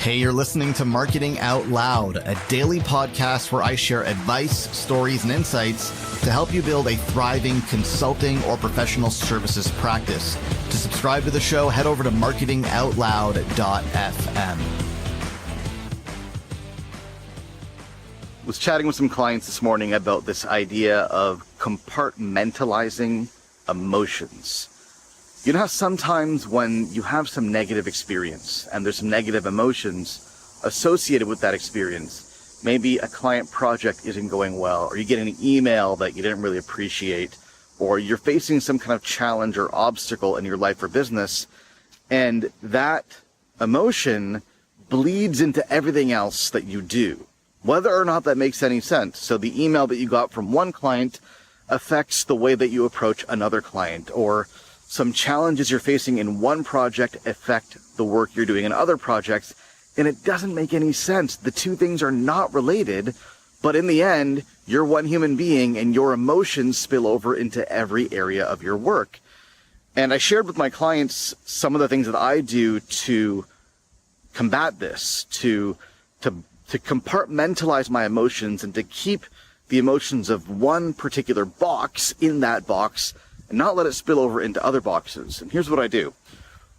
Hey, you're listening to Marketing Out Loud, a daily podcast where I share advice, stories, and insights to help you build a thriving consulting or professional services practice. To subscribe to the show, head over to marketingoutloud.fm. Was chatting with some clients this morning about this idea of compartmentalizing emotions. You know how sometimes when you have some negative experience and there's some negative emotions associated with that experience, maybe a client project isn't going well, or you get an email that you didn't really appreciate, or you're facing some kind of challenge or obstacle in your life or business, and that emotion bleeds into everything else that you do, whether or not that makes any sense. So the email that you got from one client affects the way that you approach another client, or some challenges you're facing in one project affect the work you're doing in other projects, and it doesn't make any sense. The two things are not related, but in the end, you're one human being and your emotions spill over into every area of your work. And I shared with my clients some of the things that I do to combat this, to compartmentalize my emotions and to keep the emotions of one particular box in that box and not let it spill over into other boxes. And here's what I do.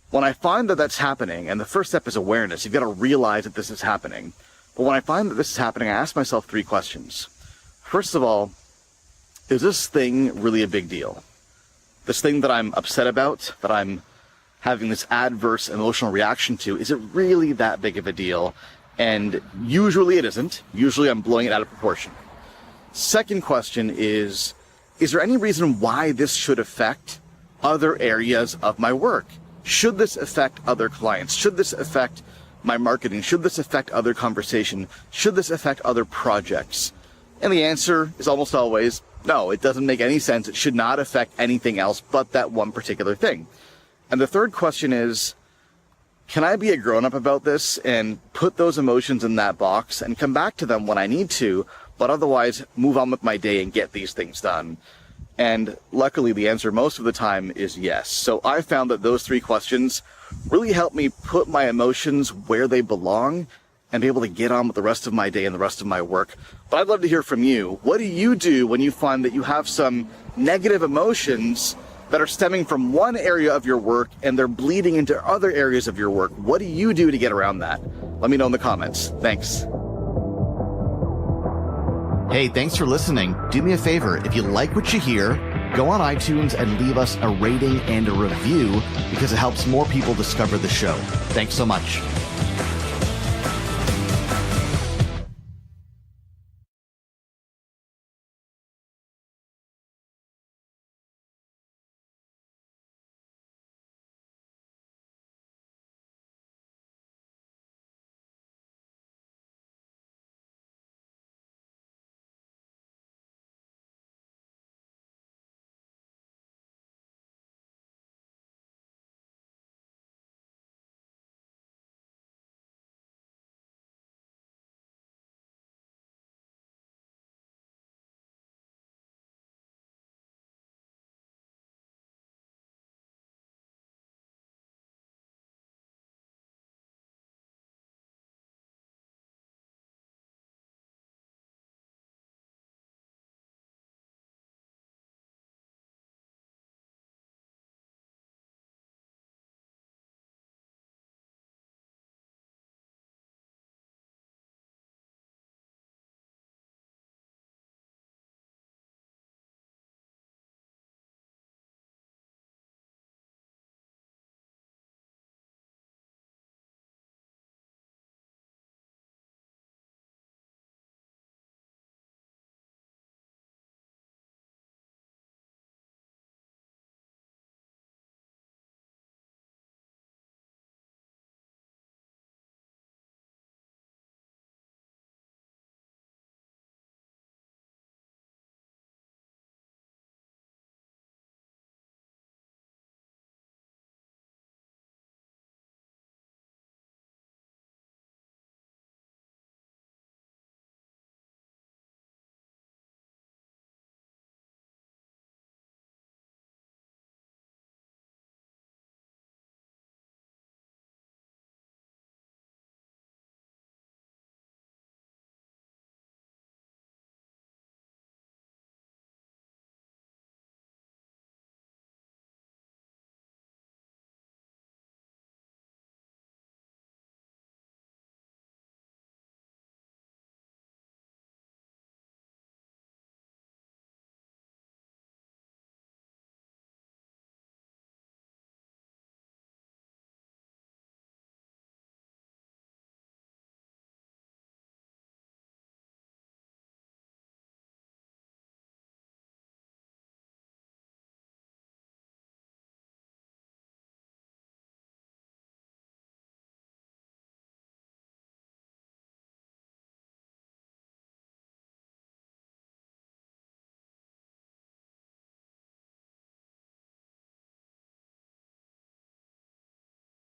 When I find that that's happening, and the first step is awareness, you've got to realize that this is happening. But when I find that this is happening, I ask myself three questions. First of all, is this thing really a big deal? This thing that I'm upset about, that I'm having this adverse emotional reaction to, is it really that big of a deal? And usually it isn't. Usually I'm blowing it out of proportion. Second question is there any reason why this should affect other areas of my work? Should this affect other clients? Should this affect my marketing? Should this affect other conversation? Should this affect other projects? And the answer is almost always, no, it doesn't make any sense. It should not affect anything else but that one particular thing. And the third question is, can I be a grown-up about this and put those emotions in that box and come back to them when I need to, but otherwise move on with my day and get these things done? And luckily, the answer most of the time is yes. So I found that those three questions really help me put my emotions where they belong and be able to get on with the rest of my day and the rest of my work. But I'd love to hear from you. What do you do when you find that you have some negative emotions that are stemming from one area of your work and they're bleeding into other areas of your work? What do you do to get around that? Let me know in the comments. Thanks. Hey, thanks for listening. Do me a favor. If you like what you hear, go on iTunes and leave us a rating and a review because it helps more people discover the show. Thanks so much.